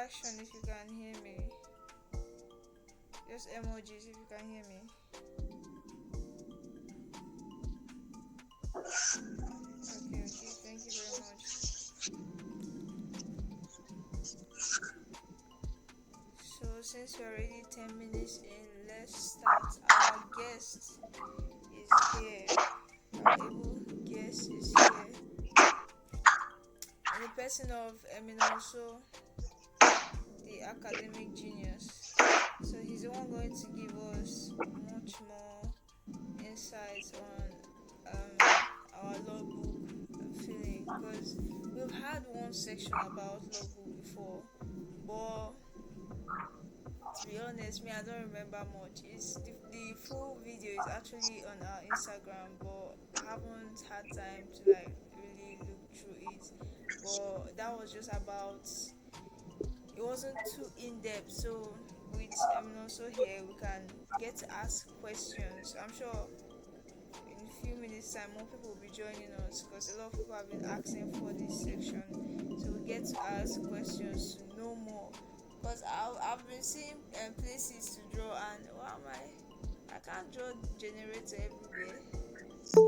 reaction if you can hear me. Just emojis if you can hear me. Okay, okay, thank you very much. So since we're already 10 minutes in, let's start. Our guest is here. Our able guest is here. In the person of Emin also, the academic genius. So he's the one going to give us much more insights on our logbook feeling, because we've had one section about logbook before, but to be honest, me I don't remember much. It's the full video is actually on our Instagram, but I haven't had time to like really look through it. But that was just about, it wasn't too in depth. So with also here, we can get to ask questions. I'm sure in a few minutes time more people will be joining us, because a lot of people have been asking for this section, so we get to ask questions to know more. Because I've been seeing places to draw, and what am I can't draw generator everywhere. So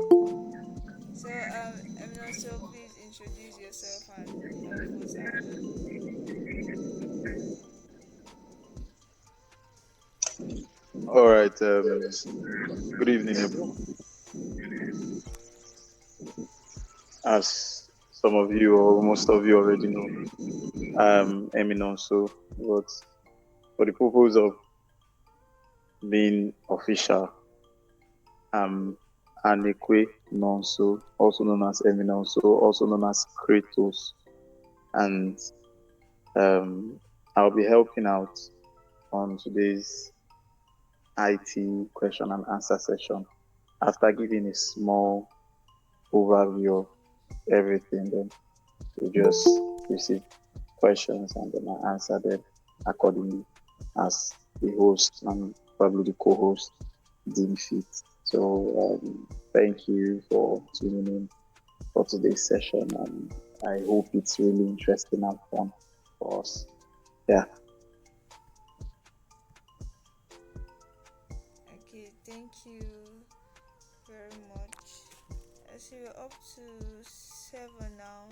also please introduce yourself and help us out. All right. Good evening, everyone. As some of you or most of you already know, I'm Emin so, but for the purpose of being official, I'm Anekwe Nonso, also known as Emin also known as Kratos, and I'll be helping out on today's IT question and answer session after giving a small overview of everything. Then we just receive questions and then I answer them accordingly as the host and probably the co-host deem fit. So thank you for tuning in for today's session, and I hope it's really interesting and fun for us. Yeah. Okay, thank you very much. I see we're up to 7 now.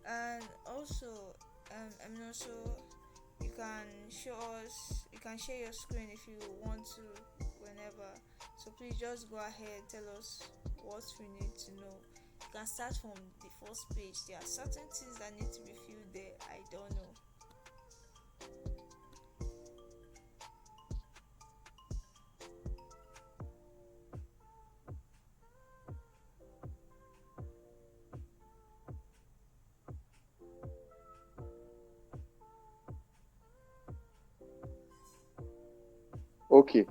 And also, also you can show us, you can share your screen if you want to whenever. So please just go ahead, tell us what we need to know. You can start from the first page. There are certain things that need to be filled there. I don't know. Okay.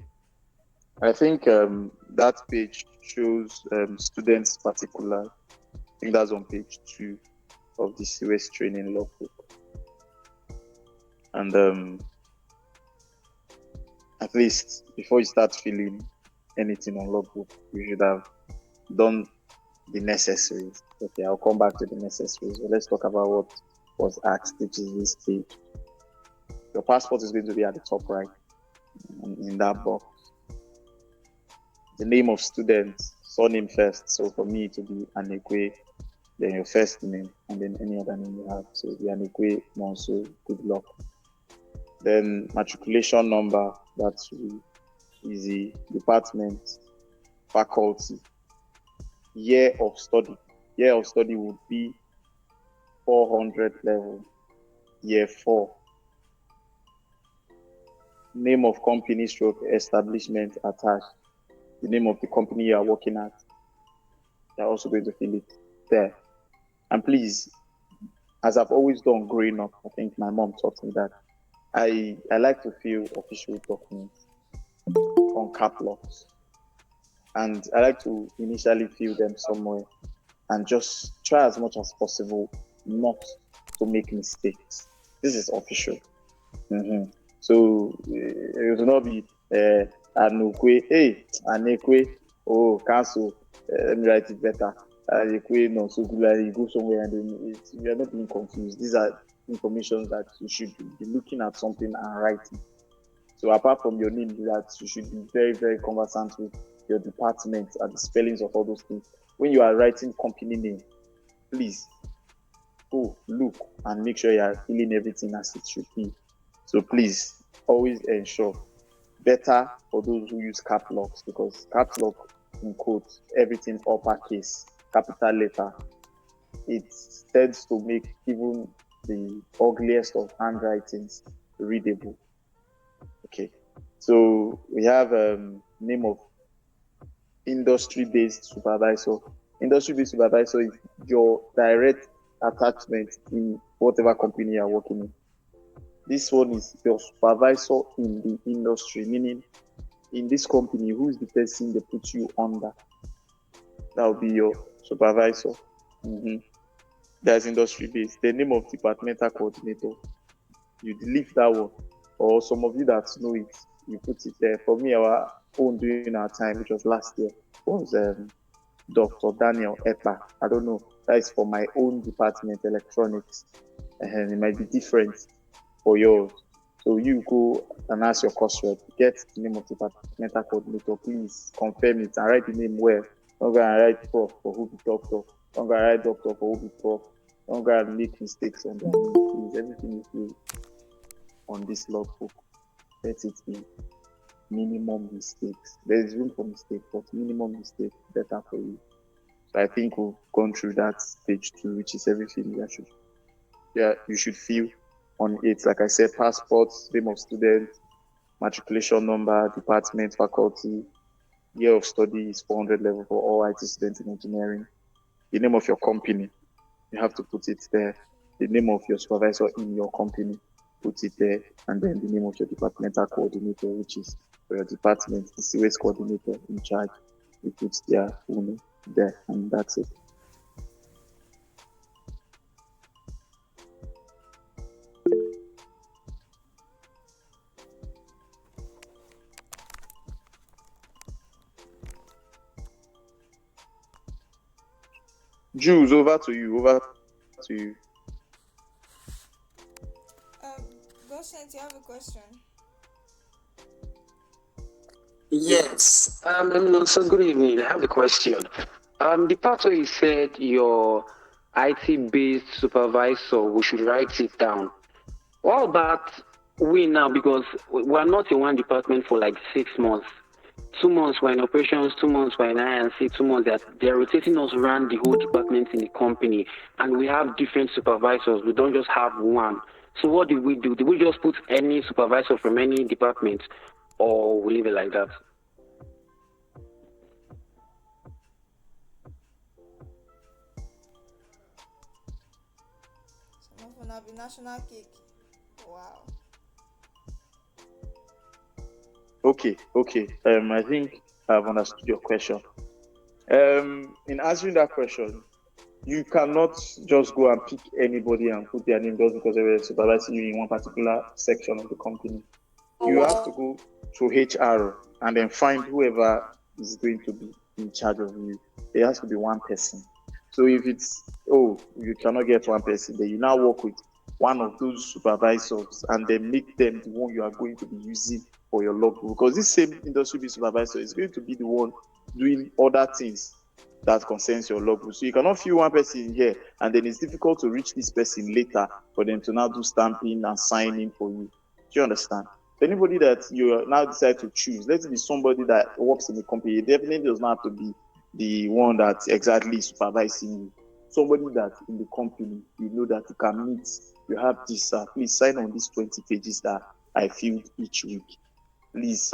I think that page shows students particular. I think that's on page 2 of the COS training logbook. And at least before you start filling anything on logbook, you should have done the necessaries. Okay, I'll come back to the necessaries. But let's talk about what was asked, which is this page. Your passport is going to be at the top right in that box. The name of student, surname first. So for me, it will be Anekwe, then your first name, and then any other name you have. So the Anekwe Monso, good luck. Then matriculation number, that's easy. Department, faculty, year of study. Year of study would be 400 level, year 4. Name of company stroke establishment attached. The name of the company you are working at. You're also going to fill it there. And please, as I've always done growing up, I think my mom taught me that I like to fill official documents on cap locks. And I like to initially fill them somewhere and just try as much as possible not to make mistakes. This is official. Mm-hmm. So it will not be Anukwe, hey, Anekwe, oh, cancel, let me write it better. Anekwe, no, so good, you go somewhere and then you are not being confused. These information that you should be looking at something and writing. So apart from your name, that you should be very, very conversant with your department and the spellings of all those things. When you are writing company name, please go look and make sure you are filling everything as it should be. So please always ensure. Better for those who use cap locks, because caps lock in quotes everything uppercase, capital letter. It tends to make even the ugliest of handwritings readable. Okay. So we have name of industry-based supervisor. Industry-based supervisor is your direct attachment in whatever company you are working in. This one is your supervisor in the industry, meaning in this company, who is the person they put you under? That will be your supervisor. That's industry based. The name of departmental coordinator, you delete that one. Or some of you that know it, you put it there. For me, our own during our time, which was last year, was Dr. Daniel Epa. I don't know. That is for my own department, electronics. And it might be different for yours. So you go and ask your course rep, get the name of the departmental coordinator, please confirm it and write the name well. Don't go and write prof for who be doctor. Don't go and write doctor for who be prof. Don't go and make mistakes on their name. Please, everything you do on this logbook, let it be minimum mistakes. There is room for mistake, but minimum mistake better for you. So I think we've gone through that stage 2, which is everything you should feel on it. Like I said, passports, name of student, matriculation number, department, faculty, year of study is 400 level for all IT students in engineering. The name of your company, you have to put it there. The name of your supervisor in your company, put it there. And then the name of your departmental coordinator, which is for your department, the CWS coordinator in charge. You put their full name there, and that's it. Jules, over to you. Over to you. Goshen, you have a question? Yes. So good evening. I have a question. The part where you said your IT-based supervisor, we should write it down. What about we now? Because we are not in one department for like 6 months. 2 months we're in operations, 2 months we're in I&C, 2 months they're rotating us around the whole department in the company, and we have different supervisors. We don't just have one. So what did we do? Did we just put any supervisor from any department, or we leave it like that? Some of them be national cake. Wow. Okay. I think I've understood your question. In answering that question, you cannot just go and pick anybody and put their name just because they were supervising you in one particular section of the company. You have to go to HR and then find whoever is going to be in charge of you. There has to be one person. So if it's, you cannot get one person, then you now work with one of those supervisors and then make them the one you are going to be using for your logbook. Because this same industry supervisor is going to be the one doing other things that concerns your logbook. So you cannot fill one person here and then it's difficult to reach this person later for them to now do stamping and signing for you. Do you understand? Anybody that you now decide to choose, let it be somebody that works in the company. It definitely does not have to be the one that's exactly supervising you. Somebody that in the company, you know that you can meet. You have this, please sign on these 20 pages that I filled each week. Please,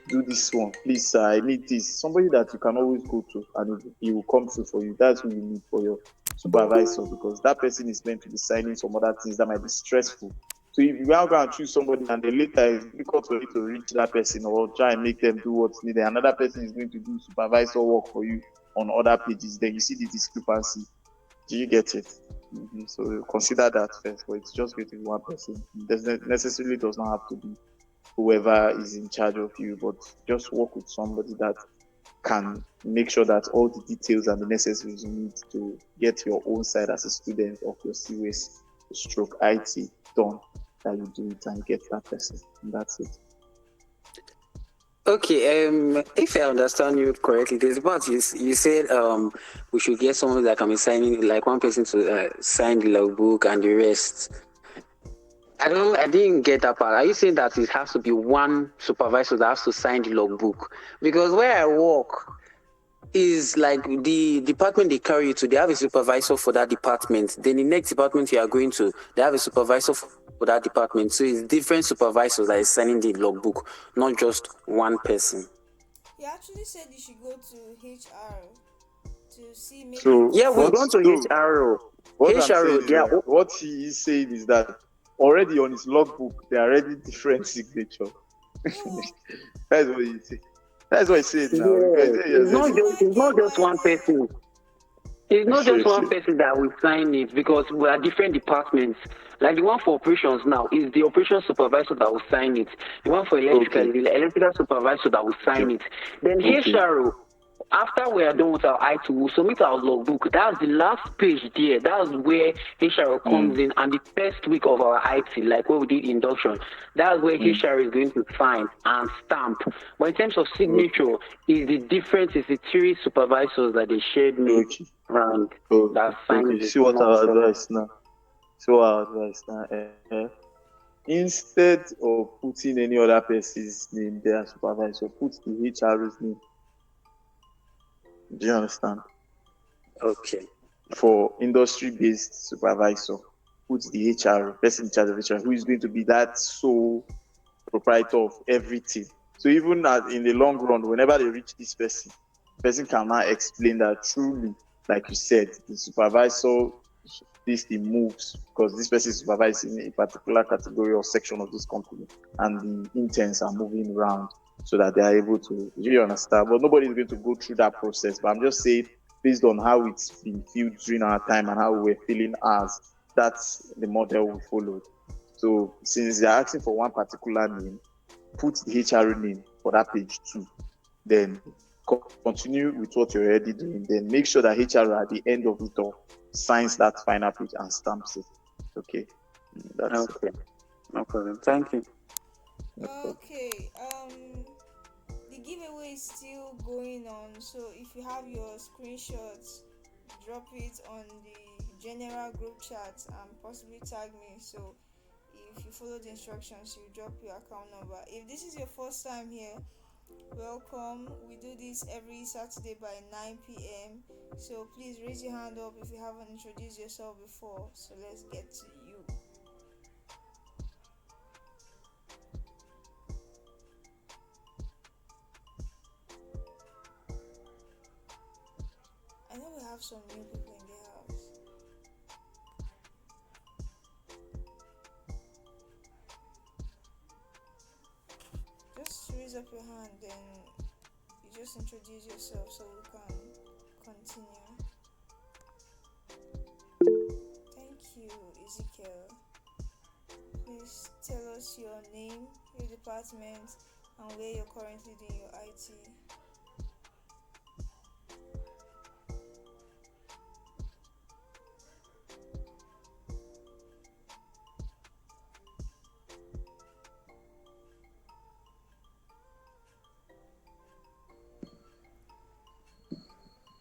do this one. Please, I need this. Somebody that you can always go to and he will come through for you. That's who you need for your supervisor, because that person is meant to be signing some other things that might be stressful. So if you are going to choose somebody and then later it's difficult for you to reach that person or try and make them do what's needed, another person is going to do supervisor work for you on other pages, then you see the discrepancy. Do you get it? So consider that first, but it's just going to be one person. It necessarily does not have to be whoever is in charge of you, but just work with somebody that can make sure that all the details and the necessaries you need to get your own side as a student of your CWS stroke IT done, that you do it and get that person. And that's it. Okay, if I understand you correctly, there's part you said we should get someone that can be signing, like one person to sign the logbook and the rest. I didn't get that part. Are you saying that it has to be one supervisor that has to sign the logbook? Because where I work is like the department they carry you to, they have a supervisor for that department. Then the next department you are going to, they have a supervisor for that department. So it's different supervisors that is signing the logbook, not just one person. He actually said you should go to HR to see maybe So Yeah, we've what gone to so HRO. what I'm HRO, saying is they are that what he is saying is that already on his logbook there are already different signatures. yeah, well, That's what he said. That's what he said now. Because yes. you're saying this. It's not just one person. It's not just Sure, one sure. person that will sign it because we are different departments. Like the one for operations now is the operations supervisor that will sign it. The one for electrical Okay. is the electrical supervisor that will Okay. sign it. Then Okay. HRO, after we are done with our IT, we'll submit our logbook. That's the last page there. That's where HRO comes in, and the first week of our IT, like when we did induction, that's where HRO is going to sign and stamp. But in terms of signature, is the difference is the three supervisors that they shared me Okay. around Okay. that Okay. signed it. See what Not our sure. advice now. So our advice now. Instead of putting any other person's name there, supervisor, put the HR's name. Do you understand? Okay. For industry-based supervisor, put the HR person in charge of HR, who is going to be that sole proprietor of everything. So even in the long run, whenever they reach this person can now explain that truly, like you said, the supervisor, this thing moves because this person is supervising a particular category or section of this company, and the interns are moving around so that they are able to. You understand? But nobody is going to go through that process. But I'm just saying, based on how it's been felt during our time and how we're feeling as, that's the model we followed. So since they're asking for one particular name, put the HR name for that page too. Then continue with what you're already doing. Then make sure that HR at the end of it all signs that final page and stamps it. Okay, that's Okay. No problem. Thank you. no problem. okay. The giveaway is still going on, so if you have your screenshots, drop it on the general group chat and possibly tag me. So if you follow the instructions, you drop your account number. If this is your first time here, welcome. We do this every Saturday by 9 p.m. So please raise your hand up if you haven't introduced yourself before. So let's get to you. I know we have some new people in the house. Just raise up your hand, then you just introduce yourself so we can continue. Thank you, Ezekiel. Please tell us your name, your department, and where you're currently doing your IT.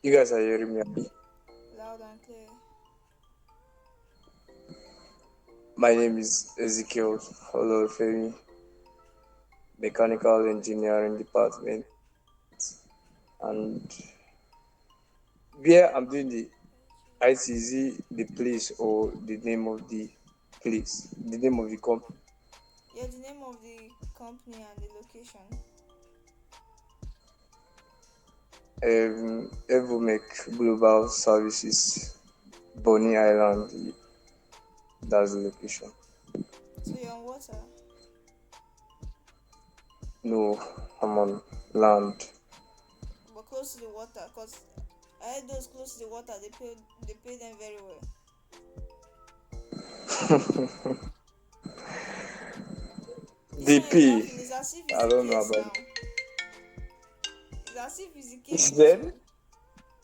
You guys are hearing me? Loud and clear. My name is Ezekiel Olorfemi, Mechanical Engineering Department, and where I'm doing the ITZ, the place or the name of the place, the name of the company. Yeah, the name of the company and the location. Evomec Global Services, Bonny Island, that's the location. So you're on water. No, I'm on land. But close to the water, cause I heard those close to the water they pay them very well. This one you're DP, laughing is as if it's I the don't know case about now. It's as if it's the it. case with Then you.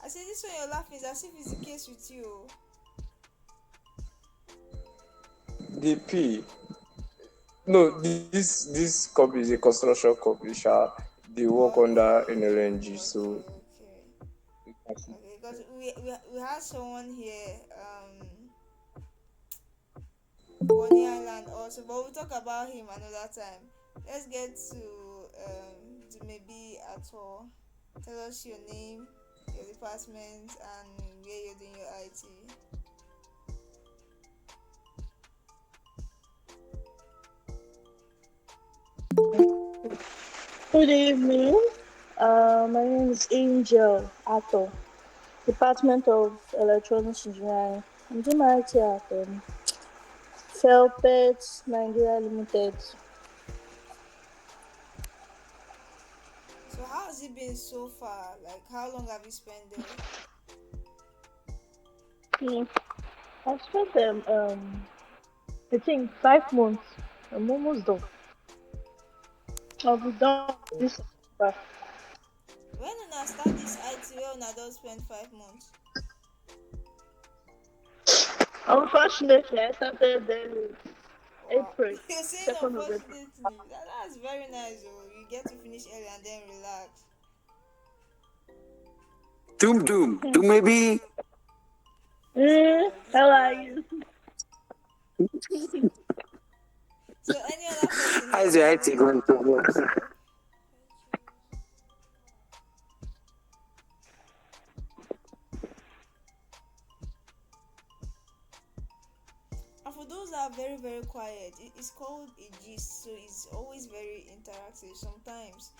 I said this one you're laughing is as if it's the case with you. The P. No, this company is a construction company. Sha. They work Okay, under NLNG, okay, so okay, okay. Because we had someone here, Bonnie Island also, but we'll talk about him another time. Let's get to maybe at all. Tell us your name, your department, and where you're doing your IT. Good evening. My name is Angel Ato, Department of Electronics Engineering. I'm doing my IT at Felpet Nigeria Limited. So how has it been so far? Like how long have you spent there? Hmm. I've spent I think 5 months. I'm almost done. I'll be done this September. When una start this IT, where una don spend 5 months? Unfortunately, I started in Wow, April, you're saying 2nd of April. unfortunately. That's very nice. Oh, you get to finish early and then relax. Doom doom. To maybe This boy, this How are boy. you? So any other person how here is your that IT wants going to to give work? himself? And for those that are very very quiet, it's called a gist, so it's always very interactive. Sometimes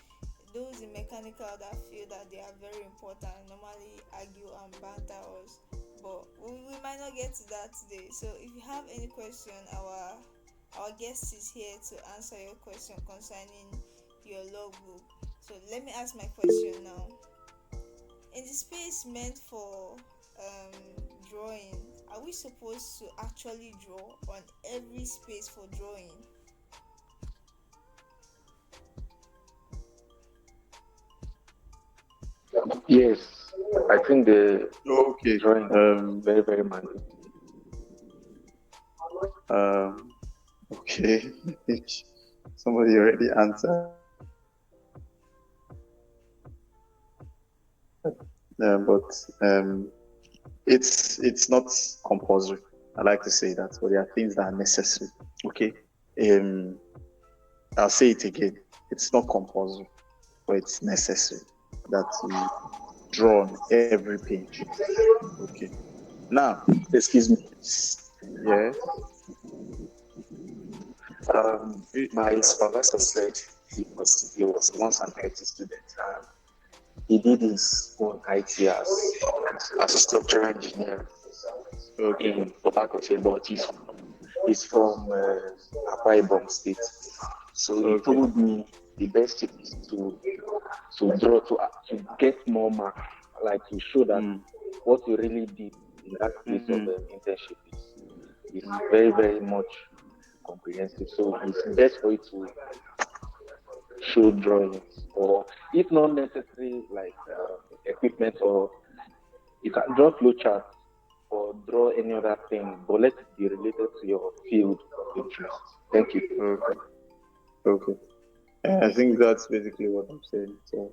those in mechanical that feel that they are very important normally argue and banter us, but we might not get to that today. So if you have any question, our guest is here to answer your question concerning your logbook. So let me ask my question now. In the space meant for drawing, are we supposed to actually draw on every space for drawing? Yes, I think the Okay. drawing is very, very mandatory. Um, okay. Somebody already answered. But it's not compulsory. I like to say that, but there are things that are necessary. Okay. Um, I'll say it again. It's not compulsory, but it's necessary that you draw on every page. Okay. Now, Excuse me. yeah. My supervisor said he was once an IT student. He did his own IT as a structural engineer Okay. in Port Harcourt, but he's from Akwa Ibom State. So he Okay. told me the best tip is to draw to get more marks, like to show that Mm. what you really did in that place of Mm. internship is very very much comprehensive. So it's best for you to show drawings, or if not necessary, like equipment, or you can draw flowcharts or draw any other thing, but let it be related to your field of interest. Thank you. Okay. Okay. I think that's basically what I'm saying. So,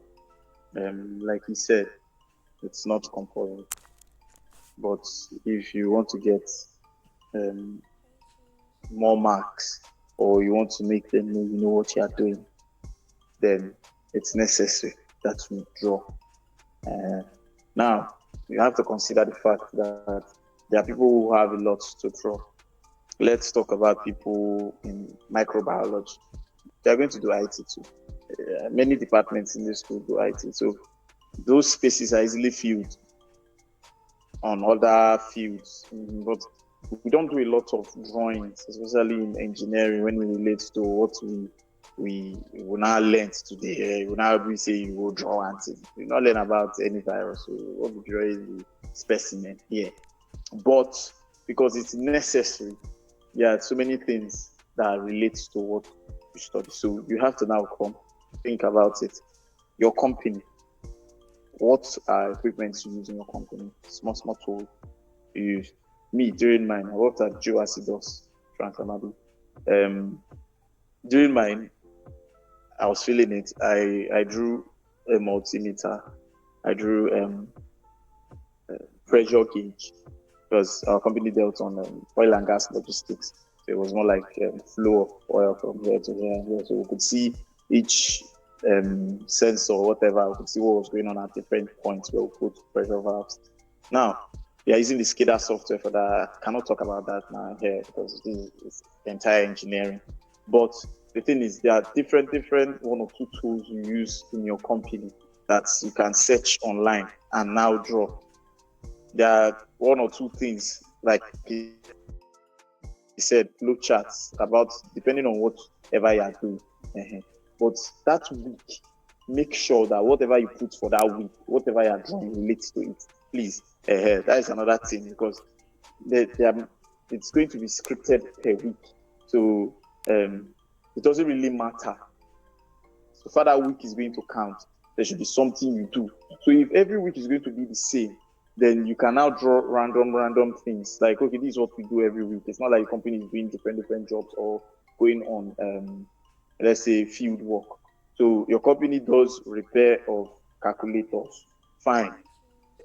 like he said, it's not compulsory, but if you want to get um, more marks or you want to make them know you know what you are doing, then it's necessary that you draw. Uh, Now, you have to consider the fact that there are people who have a lot to draw. Let's talk about people in microbiology. They're going to do IT too. Many departments in this school do IT. So those spaces are easily filled on other fields. But we don't do a lot of drawings, especially in engineering when we relate to what we will now learn today. We now we say you will draw and we not learn about any virus. So what we draw is the specimen here. But because it's necessary, yeah, so many things that relate to what you study. So you have to now come think about it. Your company, what equipment you use in your company? Small tools you use. Me during mine, I worked at Juls. Transamadi. During mine, I was feeling it. I drew a multimeter. I drew pressure gauge because our company dealt on oil and gas logistics. So it was more like flow of oil from here to here and here. So we could see each sensor, whatever, we could see what was going on at different points where we put pressure valves. Now, we are using the SCADA software for that. I cannot talk about that now here because this is entire engineering. But the thing is, there are different one or two tools you use in your company that you can search online and now draw. There are one or two things, like he said, flow charts about depending on whatever you are doing. But that week, make sure that whatever you put for that week, whatever you are doing relates to it. Please, that is another thing because it's going to be scripted per week. So it doesn't really matter. So far that week is going to count. There should be something you do. So if every week is going to be the same, then you can now draw random things. Like, okay, this is what we do every week. It's not like the company is doing different jobs or going on, let's say, field work. So your company does repair of calculators. Fine.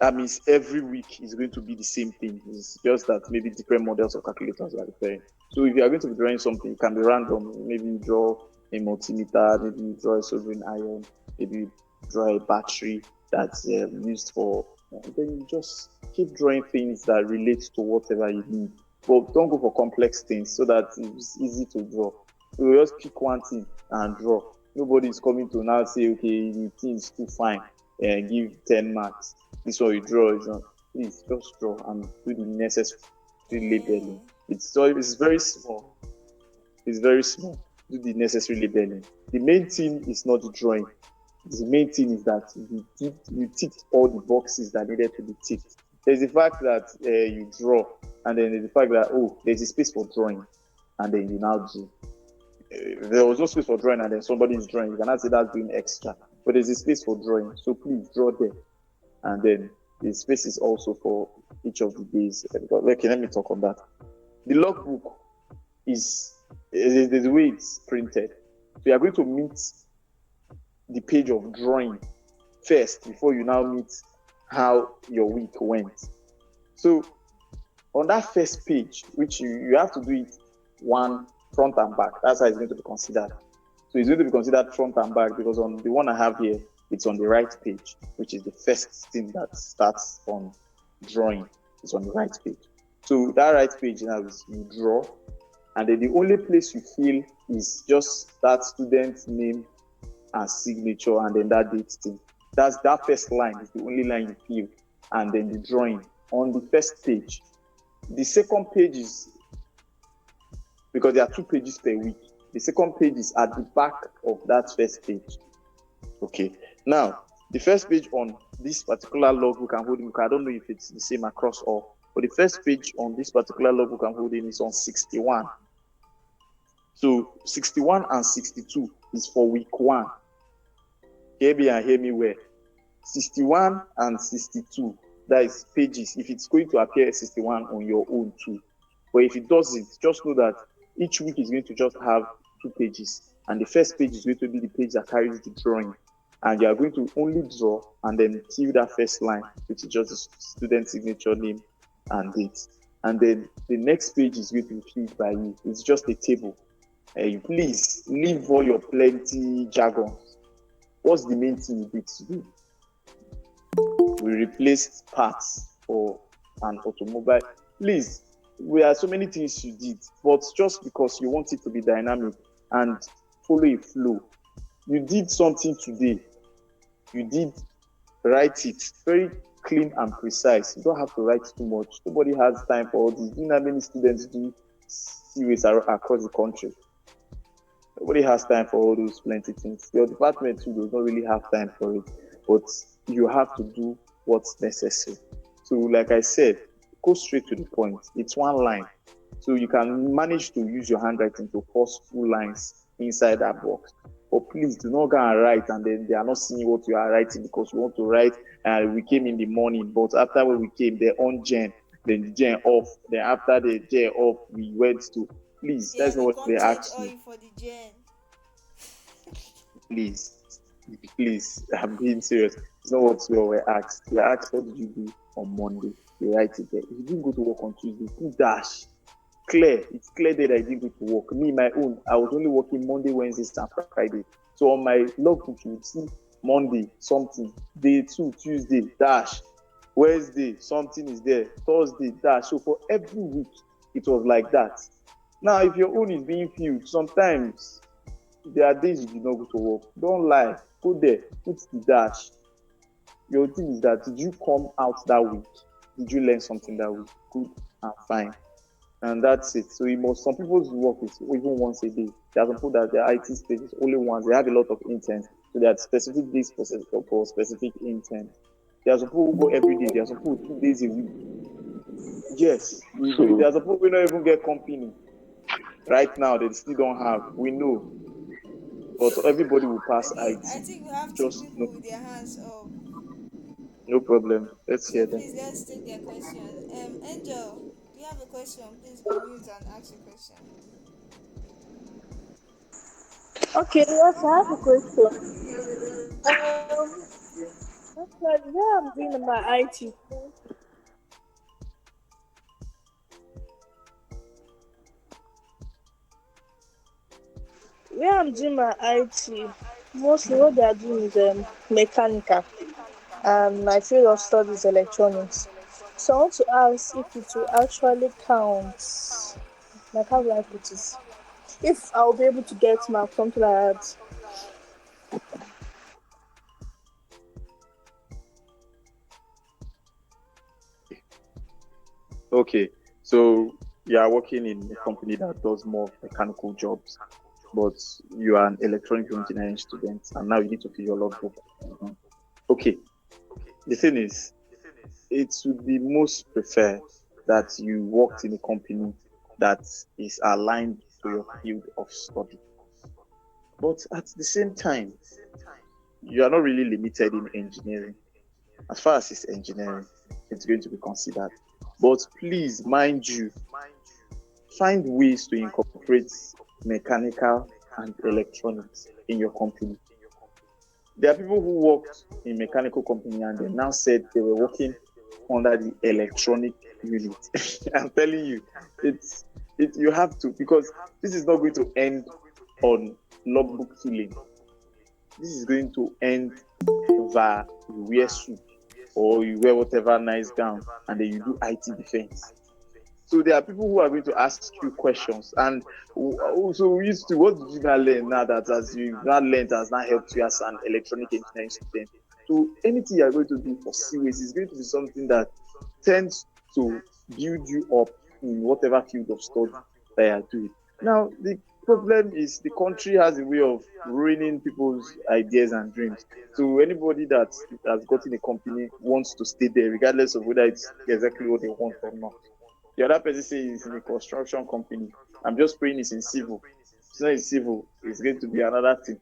That means every week is going to be the same thing. It's just that maybe different models of calculators are repairing. So if you are going to be drawing something, it can be random. Maybe you draw a multimeter, maybe you draw a soldering iron, maybe you draw a battery that's used for. Then you just keep drawing things that relate to whatever you need. But don't go for complex things so that it's easy to draw. You just pick one thing and draw. Nobody is coming to now say, okay, the thing is too fine and give 10 marks. This one you draw is not. Please just draw and do the necessary labeling. It's very small. It's very small. Do the necessary labeling. The main thing is not the drawing. The main thing is that you ticked all the boxes that needed to be ticked. There's the fact that you draw, and then there's the fact that, there's a space for drawing, and then you now do. There was no space for drawing, and then somebody is drawing. You cannot say that's doing extra. But there's a space for drawing, so please draw there. And then the space is also for each of the days. Okay, let me talk on that. The logbook is the way it's printed. So you are going to meet the page of drawing first before you now meet how your week went. So on that first page, which you have to do it one front and back, that's how it's going to be considered. So it's going to be considered front and back because on the one I have here, it's on the right page, which is the first thing that starts on drawing. It's on the right page. So that right page now is you draw, and then the only place you fill is just that student's name and signature, and then that date thing. That's that first line is the only line you fill, and then the drawing on the first page. The second page is, because there are 2 pages per week, the second page is at the back of that first page. Okay. Now, the first page on this particular logbook I'm holding, I don't know if it's the same across all, but the first page on this particular logbook I'm holding is on 61. So 61 and 62 is for week 1. Hear me and hear me well. 61 and 62, that is pages. If it's going to appear 61 on your own too. But if it doesn't, just know that each week is going to just have 2 pages. And the first page is going to be the page that carries the drawing. And you are going to only draw and then fill that first line, which is just the student signature, name and date. And then the next page is going to be filled by you. It's just a table. Please leave all your plenty jargon. What's the main thing you did today? We replaced parts for an automobile. Please, there are so many things you did, but just because you want it to be dynamic and follow a flow, you did something today. You did write it very clean and precise. You don't have to write too much. Nobody has time for all this. Do you know how many students do CWAs across the country? Nobody has time for all those plenty things. Your department too does not really have time for it, but you have to do what's necessary. So, like I said, go straight to the point. It's one line. So you can manage to use your handwriting to force full lines inside that box. But please do not go and write and then they are not seeing what you are writing because you want to write and we came in the morning, but after when we came, they're on gen, then the gen off, then after the gen off, we went to Please, Yeah, that's not we what they can't change asked you. oil for the gen. Please, please, I'm being serious. It's not what you were asked. You were asked, what did you do on Monday? You write it there. If you didn't go to work on Tuesday, put dash. Clear. It's clear that I didn't go to work. Me, my own, I was only working Monday, Wednesday, and Friday. So on my logbook, you would see Monday, something. Day 2, Tuesday, dash. Wednesday, something is there. Thursday, dash. So for every week, it was like that. Now, if your own is being filled, sometimes there are days you did not go to work. Don't lie. Go there. Put the dash. Your thing is that, did you come out that week? Did you learn something that week? Good and fine. And that's it. So you must, some people's work is even once a day. There are some people that their IT space is only once. They have a lot of intent. So there are specific days for specific intent. There are some people who go every day. There are some people 2 days a week. Yes, we do. There are some people who don't even get company. Right now, they still don't have. We know. But everybody will pass Okay, I IT. think we have two Just people no, with their hands up. no problem. Let's So hear them. please let's take their question. Angel, do you have a question? Please unmute and ask your question. Okay, yes, I have a question. Actually, where I'm doing my IT, where I'm doing my IT, mostly what they are doing is mechanical, and my field of study is electronics. So I want to ask if it will actually count, like how will I put this? If I'll be able to get mark, something like that. Okay, so you are working in a company that does more mechanical jobs, but you are an electronic engineering student, and now you need to fill your logbook. Mhm. Okay, the thing is, it would be most preferred that you worked in a company that is aligned to your field of study. But at the same time, you are not really limited in engineering. As far as it's engineering, it's going to be considered. But please, mind you, find ways to incorporate mechanical and electronics in your company. There are people who worked in mechanical company and they now said they were working under the electronic unit. I'm telling you, you have to, because this is not going to end on logbook filling. This is going to end via you wear suit or you wear whatever nice gown and then you do IT defense. So there are people who are going to ask you questions. And also, we used to, what did you not learn now that as you not learned has not helped you as an electronic engineering student? So anything you are going to do for CWAs is going to be something that tends to build you up in whatever field of study that you are doing. Now, the problem is the country has a way of ruining people's ideas and dreams. So anybody that has gotten a company wants to stay there, regardless of whether it's exactly what they want or not. The other person says he's in a construction company. I'm just praying it's in civil. It's not in civil, it's going to be another thing.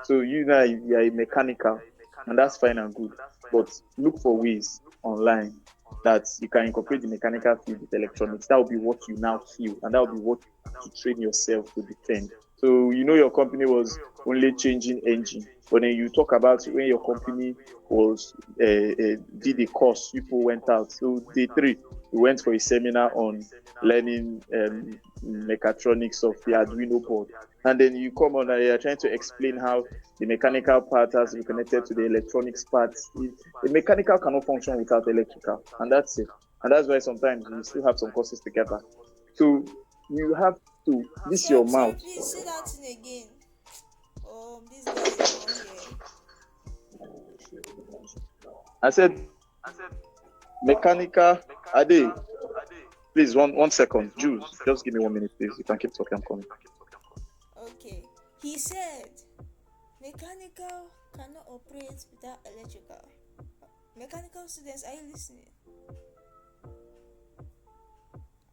So you now you are a mechanical, and that's fine and good. But look for ways online that you can incorporate the mechanical field with electronics. That will be what you now feel, and that will be what to train yourself to defend. So you know your company was only changing engine, but then you talk about when your company was did a course, people went out. So day 3, we went for a seminar on learning mechatronics of the Arduino board. And then you come on and you're trying to explain how the mechanical part has to be connected to the electronics parts. The mechanical cannot function without electrical, and that's it. And that's why sometimes we still have some courses together. So you have to, this Sorry, your sorry, mouth. please say that thing again. This guy is not here. I said mechanical, Ade, please, one second. Jules, just give me 1 minute, please. You can keep talking, I'm coming. Okay. He said mechanical cannot operate without electrical. Mechanical students, are you listening?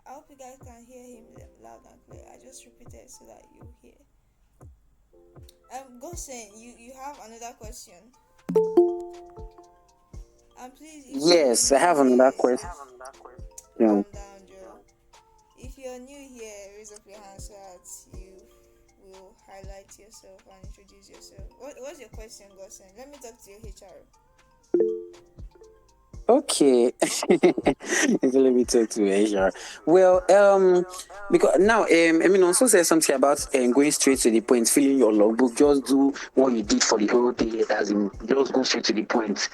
I hope you guys can hear him loud and clear. I just repeated so that you hear. Gosen, you have another question. And please, if you're Yes, I new have another here, question. calm down, Joe. If you're new here, raise up your hand so highlight yourself and introduce yourself. What's your question, Gosen? Let me talk to your HR. Okay. So let me talk to HR. Well, because now, also said something about going straight to the point, filling your logbook. Just do what you did for the whole day, as in just go straight to the point.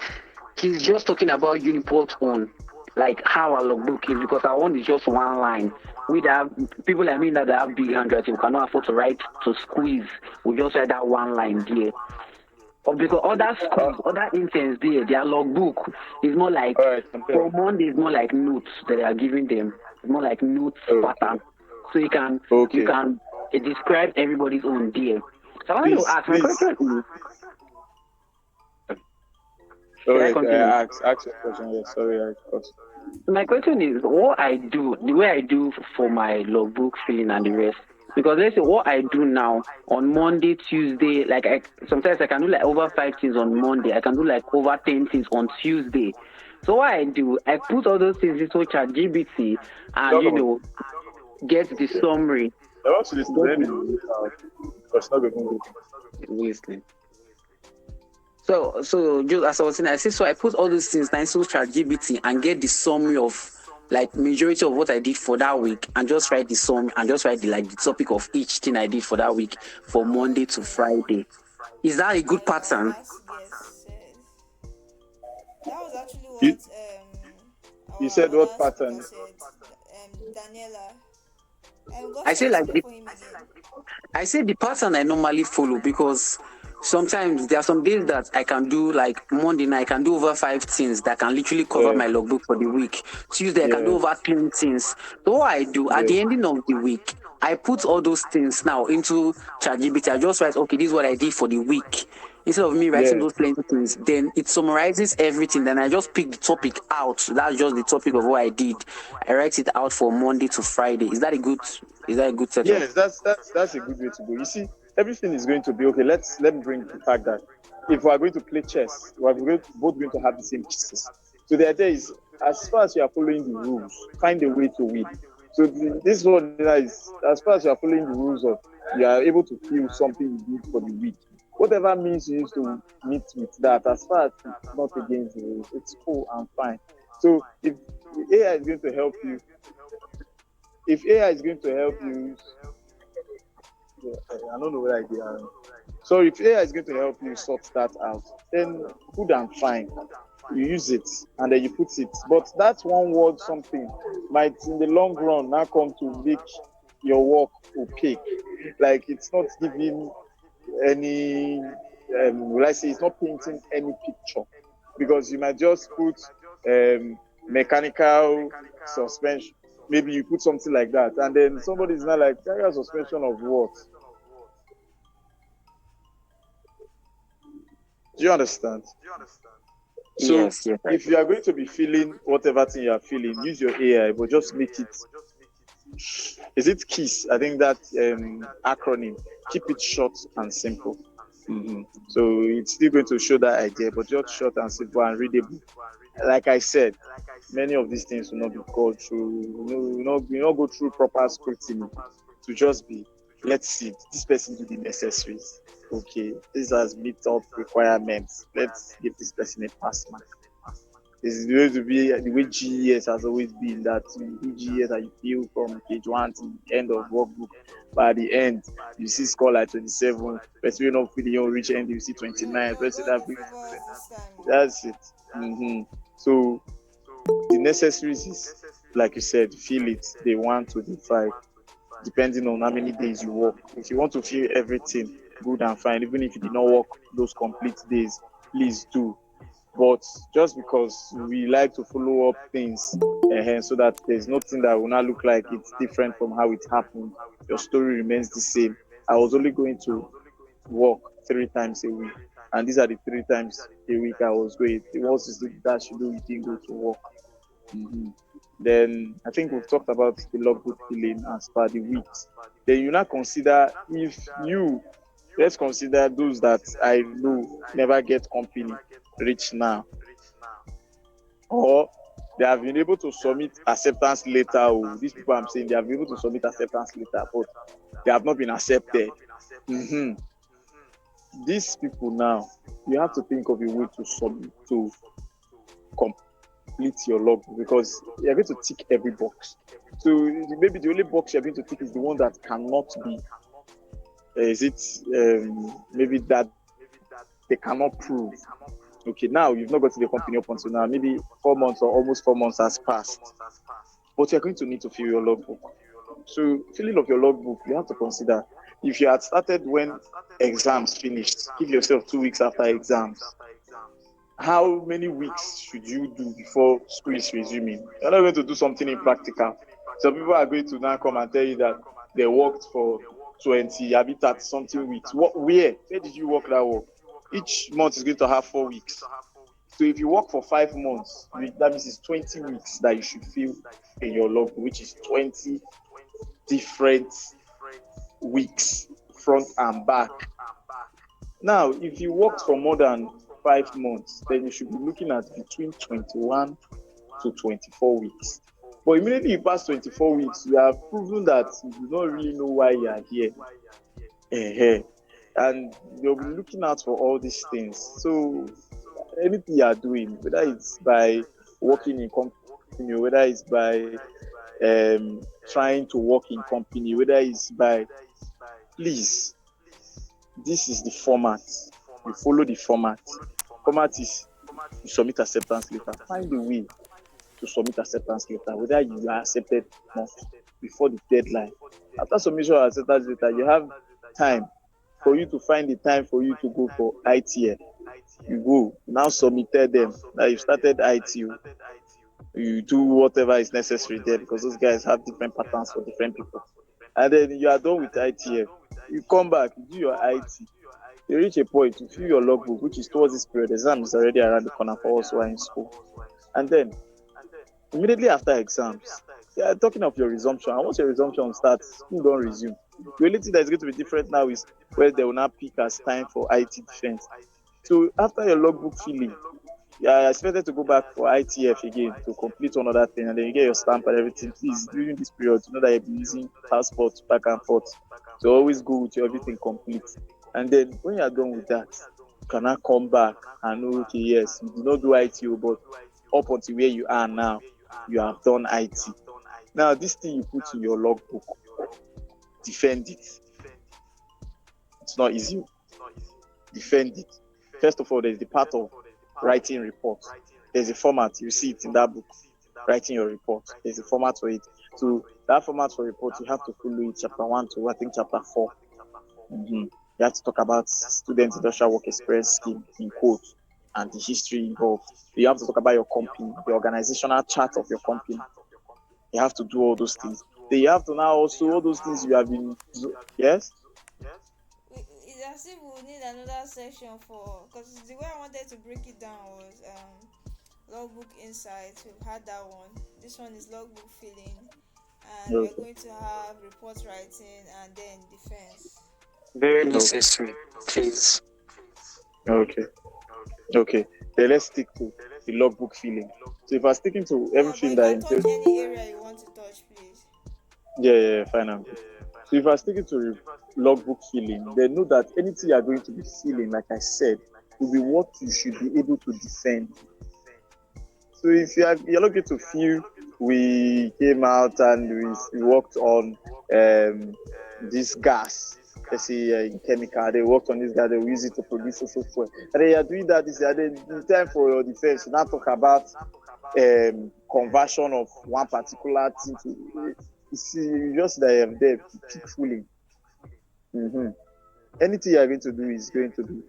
He's just talking about Uniport on, like how our logbook is, because our one is just one line. We have people like me that have big handwriting, cannot afford to write to squeeze. We just write that one line there. Or because other schools, other interns there, their logbook is more like All right, I'm for there. Monday is more like notes that they are giving them. It's more like notes pattern. So you Okay. can describe everybody's own there. So I want to Please, ask my please. question All should I right, continue? ask your question. Yes, sorry, of course. My question is what I do, the way I do for my logbook filling and the rest. Because let's say what I do now on Monday, Tuesday, like sometimes I can do like over 5 things on Monday. I can do like over 10 things on Tuesday. So what I do, I put all those things into ChatGPT and Talk about. get the summary. I want to listen to Get them the in the house because not going to listening. So just as I was saying, I say so I put all these things now into ChatGPT and get the summary of like majority of what I did for that week and just write the sum and just write the topic of each thing I did for that week for Monday to Okay. Friday. Is that a good pattern? That's yes. That was actually You, what you our said what other speaker pattern? said. Daniela. I Gossen, say like explain for him again. I say the pattern I normally follow because sometimes there are some days that I can do like Monday night I can do over 5 things that can literally cover Yeah, my logbook for the week. Tuesday I can do yeah, over 10 things. So what I do at yeah, the ending of the week, I put all those things now into ChatGPT. I just write, okay, this is what I did for the week. Instead of me writing yeah. those plenty things, then it summarizes everything. Then I just pick the topic out. That's just the topic of what I did. I write it out for Monday to Friday. Is that a good setup? Yes, that's a good way to go. You see, everything is going to be okay. Let me bring the fact that if we are going to play chess, we are both going to have the same pieces. So the idea is, as far as you are following the rules, find a way to win. So this one is, as far as you are following the rules of, you are able to feel something you did for the week. Whatever means you used to meet with that, as far as it's not against the rules, it's cool and fine. So if AI is going to help you, if AI is going to help you, yeah, I don't know where I did. So if AI is going to help you sort that out, then good and fine. You use it and then you put it. But that one word something might in the long run now come to make your work opaque. Like it's not giving any will I say it's not painting any picture. Because you might just put mechanical suspension. Maybe you put something like that, and then somebody's not like carrier suspension of what? Do you understand? So Yes, yes, I if do. you are going to be feeling whatever thing you are feeling, use your AI, but just make it. Is it KISS? I think that acronym. Keep it short and simple. So it's still going to show that idea, but just short and simple and readable. Like I said, many of these things will not be called through. You not go through proper scrutiny to just be. Let's see, this person do the necessaries. Okay, this has meet up requirements. Let's give this person a pass mark. This is going to be the way GES has always been, that you do GES and you feel from page 1 to the end of workbook. But at the end, you see score like 27. Person will not feeling you reach end, you see 29. No, Person God that will favor us this time. that's it. So the necessaries is, like you said, feel it day 1 to day 5, depending on how many days you work. If you want to feel everything good and fine, even if you did not work those complete days, please do. But just because we like to follow up things so that there's nothing that will not look like it's different from how it happened, your story remains the same. I was only going to work 3 times a week, and these are the 3 times a week I was going. What is it that you do? You didn't go to work. Mm-hmm. Then I think we've talked about the logbook filling as per the weeks. Then you now consider, if you, let's consider those that I know never get company reach now, or They have been able to submit acceptance letter. Oh, these people I'm saying they have been able to submit acceptance letter, but they have not been accepted. Mm-hmm. These people now, you have to think of a way to submit to complete your logbook because you're going to tick every box. So maybe the only box you're going to tick is the one that cannot be. Is it maybe that they cannot prove? Okay, now you've not got to the company up until now. Maybe 4 months or almost 4 months has passed, but you're going to need to fill your logbook. So filling of your logbook, you have to consider if you had started when exams finished, give yourself 2 weeks after exams. How many weeks should you do before school is resuming? You're not going to do something in practical. Some people are going to now come and tell you that they worked for 20, habitat something weeks. What, where did you work that work? Each month is going to have 4 weeks. So if you work for 5 months, that means it's 20 weeks that you should fill in your logbook, which is 20 different weeks, front and back. Now, if you worked for more than 5 months, then you should be looking at between 21 to 24 weeks. But immediately you pass 24 weeks, you have proven that you do not really know why you are here. And you'll be looking out for all these things. So anything you are doing, whether it's by working in company, whether it's by trying to work in company, whether it's by, please, this is the format. You follow the format. Format is you submit acceptance letter. Find a way to submit acceptance letter, whether you are accepted or not, before the deadline. After submission of acceptance letter, you have time for you to find the time for you to go for ITF. You go, now submitted them. Now you started ITU. You do whatever is necessary there because those guys have different patterns for different people. And then you are done with ITF. You come back, you do your IT. You reach a point to fill your logbook, which is towards this period. Exam is already around the corner for us who are in school. And then immediately after exams, yeah, talking of your resumption, and once your resumption starts, school don't resume. The only thing that is going to be different now is where they will now pick as time for IT defense. So after your logbook filling, you are expected to go back for ITF again to complete one other thing, and then you get your stamp and everything. Please, during this period, you know that you'll be using passports back and forth. So always go with your everything complete. And then when you are done with that, you can now come back and know, okay, yes, you do not do ITO, but up until where you are now, you have done IT. Now, this thing you put in your logbook, defend it. It's not easy. Defend it. First of all, there's the part of writing reports. There's a format. You see it in that book, writing your report. There's a format for it. So that format for report, you have to follow it, chapter 1 to, I think, chapter 4. You have to talk about student industrial work experience scheme in quotes and the history involved. You have to talk about your company, the organizational chart of your company. You have to do all those things. Then you have to now also all those things you have been. Yes. It's as if we need another section for, because the way I wanted to break it down was logbook insights. We've had that one. This one is logbook filling, and we're Okay. going to have report writing and then defense. Very necessary, please. Okay. Okay. Then let's stick to the logbook filling. So if I'm sticking to But everything you that can touch entails, any area you want to touch, please. yeah, fine. I'm good. So if I'm sticking to logbook filling, then know that anything you are going to be filling, like I said, will be what you should be able to defend. So if you're looking to feel, we came out and we worked on this gas. Let's say in chemical, they worked on this gas, they will use it to produce social fuel. And then you're doing that this year, then in time for your defense, you now talk about conversion of one particular thing to, you see, you just there to keep fooling. Mm-hmm. Anything you're going to do is going to be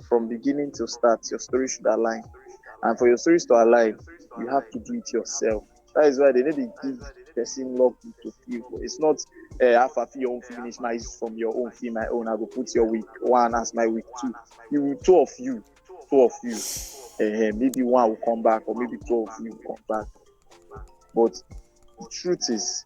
from beginning to start, your story should align. And for your stories to align, you have to do it yourself. That is why they need to give person logbook to feel. It's not half of your own finish my from your own feel my own. I will put your week one as my week two. You two of you. Maybe one will come back, or maybe two of you will come back. But the truth is,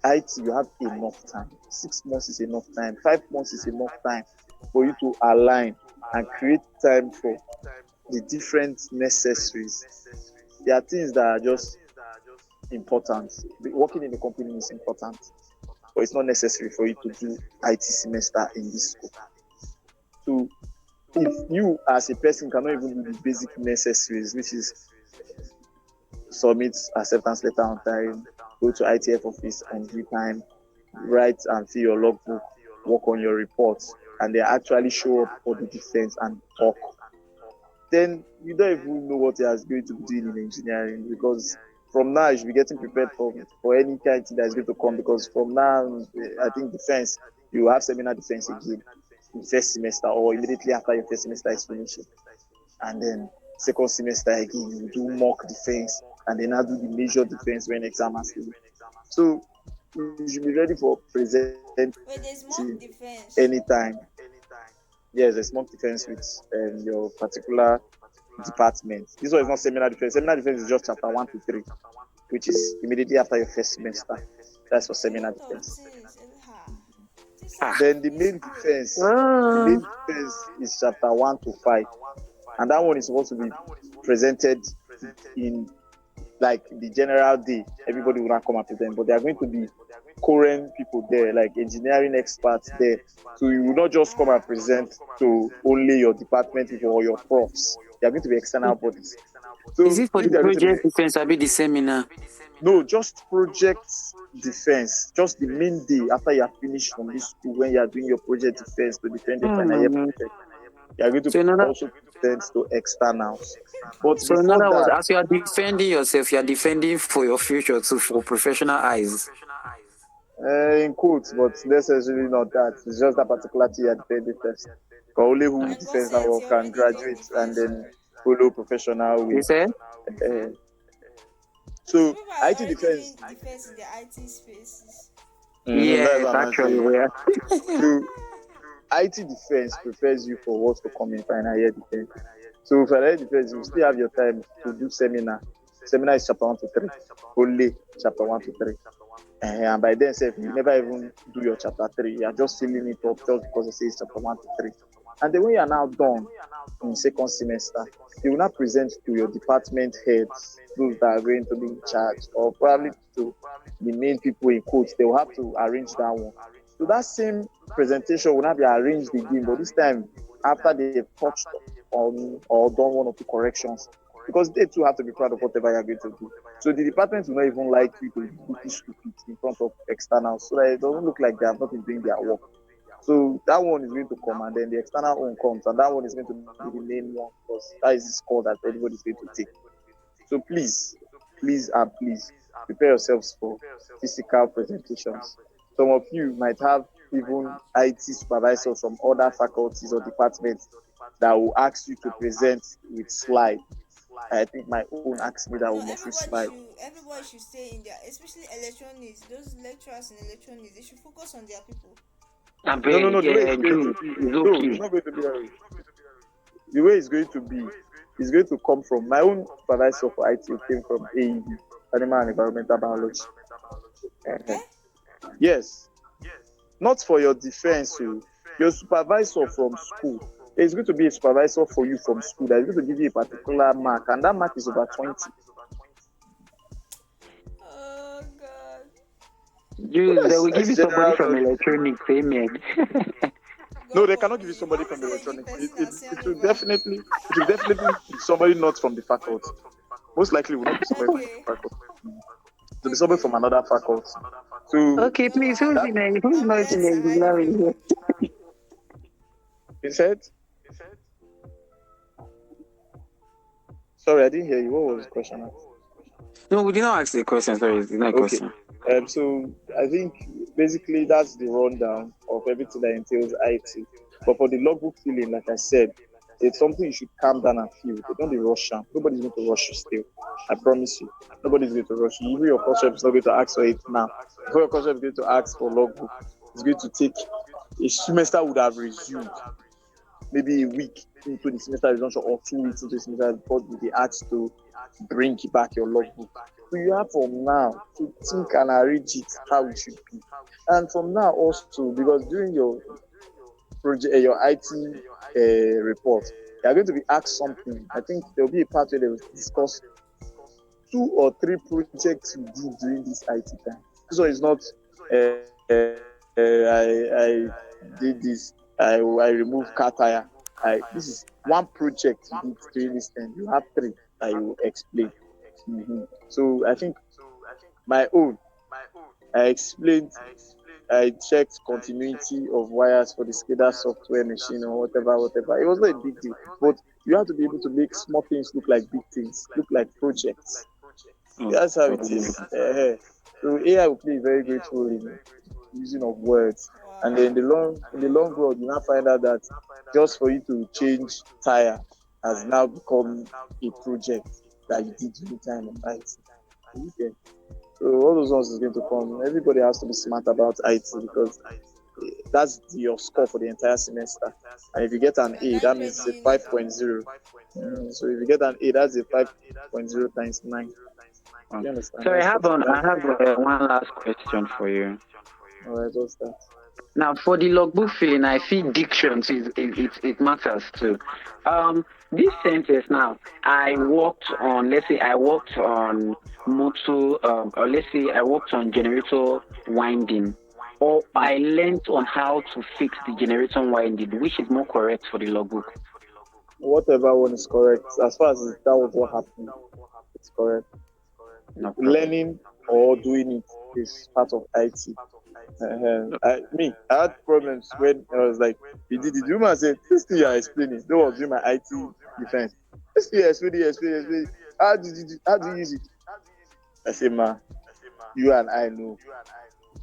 IT you have enough time. 6 months is enough time. 5 months is enough time for you to align and create time for the different necessaries there are things that are just important. Working in a company is important, but it's not necessary for you to do IT semester in this school. So if you as a person cannot even do the basic necessaries, which is submit acceptance letter on time, go to ITF office on due time, write and fill your logbook, work on your reports, and they actually show up for the defense and talk, then you don't even know what you are going to be doing in engineering, because from now you should be getting prepared for any kind of thing that is going to come, because from now I think defense, you have seminar defense again in first semester or immediately after your first semester is finishing, and then second semester again you do mock defense, and then I do the major defense when exam has to be. So you should be ready for presenting Wait, there's mock anytime. defense. Yes, there's mock defense with your particular department. This one is not seminar defense. Seminar defense is just chapter 1 to 3, which is immediately after your first semester. That's for A seminar lot of defense. things. This Ah. sounds Then like a school. the main defense is chapter 1 to 5, and that one is supposed to be presented in like the general day. Everybody will not come and present, but there are going to be current people there, like engineering experts there. So you will not just come and present to only your department or your profs. There are going to be external bodies. Is So it for if the they are going to be project defense? I be the seminar. no, just project defense, just the main day after you are finished from this school, when you are doing your project defense to defend your final year Hmm. project, you are going to So in other, also present to externals. But so in before other words, that, as you are defending yourself, you are defending for your future too, for professional eyes. in quotes, but necessarily not that. It's just that particular thing you are defending first. But only who And God defends that says work you're can already doing graduate and defense. then follow professional You way. said? Uh, Some so people are IT already doing defense. defense in the IT spaces. That's Yes, what I'm actually, saying. we are. So IT defense prepares you for what's to come in final year defense. So final year defense, you still have your time to do seminar. Seminar is chapter 1 to 3. Only chapter 1 to 3. And by then, self, you never even do your chapter 3. You are just filling it up just because it says chapter 1 to 3. And then when you are now done in second semester, you will now present to your department heads, those that are going to be in charge, or probably to the main people in quotes. They will have to arrange that one. So that same presentation will not be arranged again, but this time after they've touched on or done one or two corrections, because they too have to be proud of whatever you're going to do. So the department will not even like you to look stupid in front of externals, so that it doesn't look like they have not been doing their work. So that one is going to come, and then the external one comes, and that one is going to be the main one, because that is the score that everybody is going to take. So please prepare yourselves for physical presentations. Some of you might have even IT supervisors from other faculties or departments that will ask you to present with slide. I think my own asked me that we No, must use slide. everybody should stay in there, especially electronics. Those lecturers in electronics, they should focus on their people. I No. beg, The way yeah, it's going to Jules, be, it's no, it's okay. not going to be that way. The way it's going to be is going to come from my own supervisor for IT came from AEB, Animal and Environmental Biology. Uh-huh. Eh? Yes, not for your defense. So your supervisor from school is going to be a supervisor for you from school that is going to give you a particular mark, and that mark is over 20. Oh God. So Jules, they will give that's you somebody general from knowledge. electronics, amen. No, God they cannot give you forbid. somebody What from if the only electronics. It, person it, I'll it send will over? definitely be somebody not from the faculty. Most likely will not be somebody from Okay. the faculty. To be somebody Okay. from another faculty. So Okay, No, please, who's that who's I'm not in less engineering here? available. you said, sorry, I didn't hear you. What was the question? No, we did not ask the question. Sorry, it's not a Okay. question. So I think basically that's the rundown of everything that entails IT. But for the logbook filling, like I said, it's something you should calm down and feel. They don't be rush. Nobody's going to rush you still. I promise you. Nobody's going to rush you. Even your course rep is not going to ask for it now. Before your course rep is going to ask for logbook, it's going to take a semester would have resumed maybe a week into the semester resumption or 2 weeks into the semester before they asked to bring back your logbook. So you have from now to think and arrange it how it should be. And from now also, because during your project, your IT report, you are going to be asked something. I think there will be a part where they will discuss 2 or 3 projects you did during this IT time. This one is not I did this, I removed car tire. This is one project you did during this time. You have three that you will explain. So I think my own, I explained, I checked continuity of wires for the SCADA software machine or whatever, whatever. It was not a big deal, but you have to be able to make small things look like big things, look like projects. That's how it is. So AI will play a very great role in using of words, and then Wow. in the long run, you now find out that just for you to change tire has now become a project that you did during time of IT. Okay. So all those ones is going to come. Everybody has to be smart about IT because that's your score for the entire semester. And if you get an So A, nine that means credit it's a unit. 5.0. So if you get an A, that's a 5.0 times 9. You understand? So I That's have just on, that. I have one last question for you. All right, what's that? Now, for the logbook filling, I see dictions it matters too. This sentence now, I worked on, let's say I worked on motor, or let's say I worked on generator winding, or I learned on how to fix the generator winding. Which is more correct for the logbook? Whatever one is correct. As far as that was what happened, it's correct. No problem. Learning or doing it is part of IT. I had problems when I was like, he did it. The woman said, this thing you are explaining, that was doing my IT defense. This thing you explain. How do you use it? I say, ma, you and I know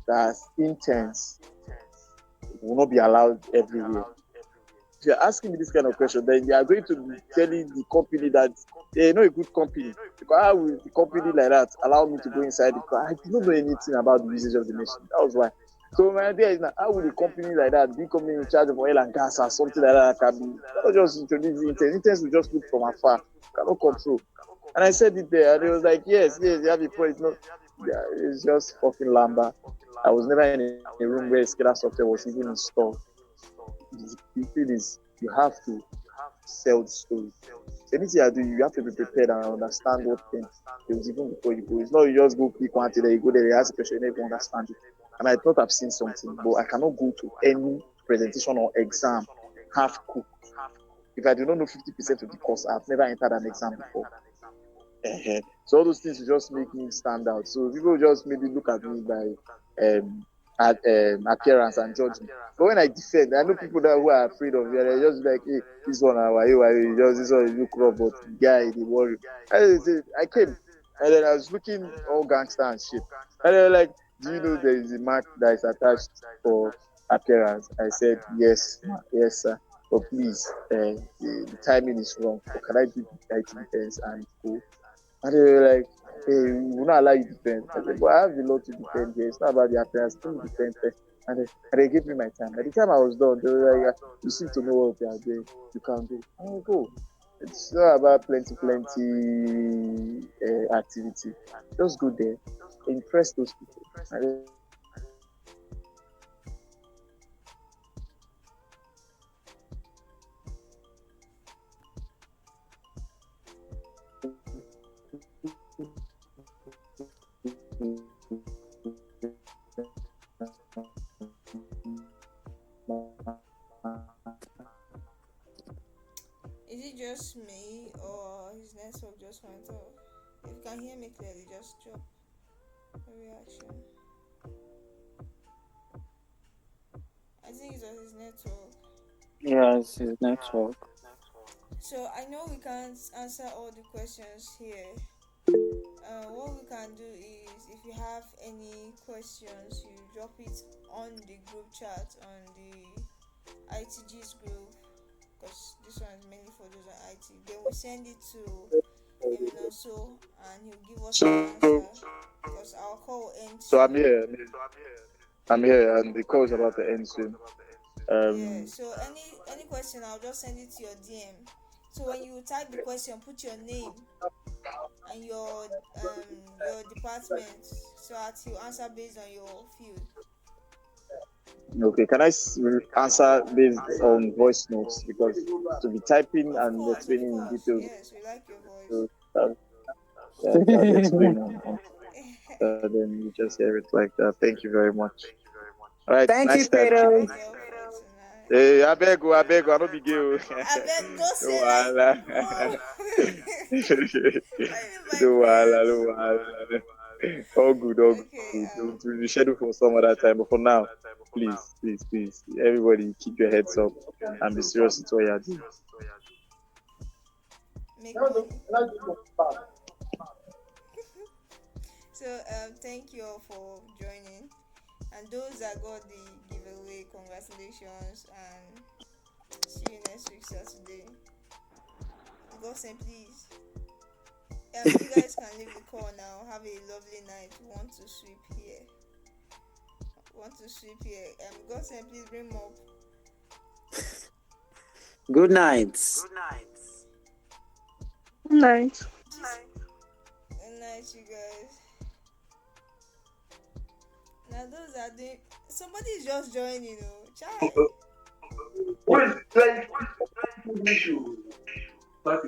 that interns will not be allowed everywhere. If you're asking me this kind of question, then you are going to be telling the company that they're not a good company. Because how will the company like that allow me to go inside the car? I did not know anything about the usage of the machine. That was why. So my idea is now, how would a company like that, big company in charge of oil and gas or something like that, can be not just introduce the interns? Interns will just look from afar, cannot control. And I said it there, and it was like, yes, you have a point. No, yeah, it's just fucking lamba. I was never in a room where SCADA software was even installed. The thing is, you have to sell the story. So anything you do, you have to be prepared and understand what things there was even before you go. It's not you just go click one thing, then you go there, you ask a question, you never understand it. And I thought I've seen something, but I cannot go to any presentation or exam half cooked. If I do not know 50% of the course, I've never entered an exam before. So all those things will just make me stand out. So people just maybe look at me by appearance and judge me. But when I defend, I know people that who are afraid of me. They're just like, hey, this one, why, just this one, you look rough, but the guy, the warrior. I came, and then I was looking all gangster and shit. And they were like, do you know there is a mark that is attached for appearance? I said, yes, yes, sir. But please, the timing is wrong. But can I do the IT defense and go? And they were like, hey, we will not allow you to defend. I said, but I have a lot to defend here. It's not about the appearance. Let me defend first. And they gave me my time. By the time I was done, they were like, you seem to know what you are doing. You can go. I will go. It's not about plenty activity. Just go there, impress those people. And Is it just me or his network just went off? If you can hear me clearly, just drop a reaction. I think it was his network. Yes, his network. So I know we can't answer all the questions here. What we can do is, if you have any questions, you drop it on the group chat on the ITG's group, because this one is mainly for those on IT. Then we send it to Eminoso and he'll give us an answer, because our call will end so soon. I'm here, and the call is about to end soon. Yeah, Um, so any question, I'll just send it to your DM. So when you type the question, put your name and your department, so that he'll answer based on your field. okay, can I answer based on voice notes because to be typing Of and course, of explaining in course. details. Yes, we like your voice. So, There are bets going on. Then you just hear it like that. Thank you very much. All right, Thank you, nice time. Keep. Kato. That's all for tonight. Hey, I beg you, I don't be gay. Oh. I bet go No say like, wahala. whoa. What is my No wahala, prayers? no wahala. All good, all Okay, good. We'll schedule for some other time. But for now, please, everybody keep your heads up and be serious with what you're doing. make money. So thank you all for joining, and those that got the giveaway, congratulations, and see you next week Saturday. God send please. You guys can leave the call now. Have a lovely night. Want to sweep here. God send please bring up. Good night. Good night. Good night, you guys. Now those are doing. Somebody is just joining, you know. Chai. What is like?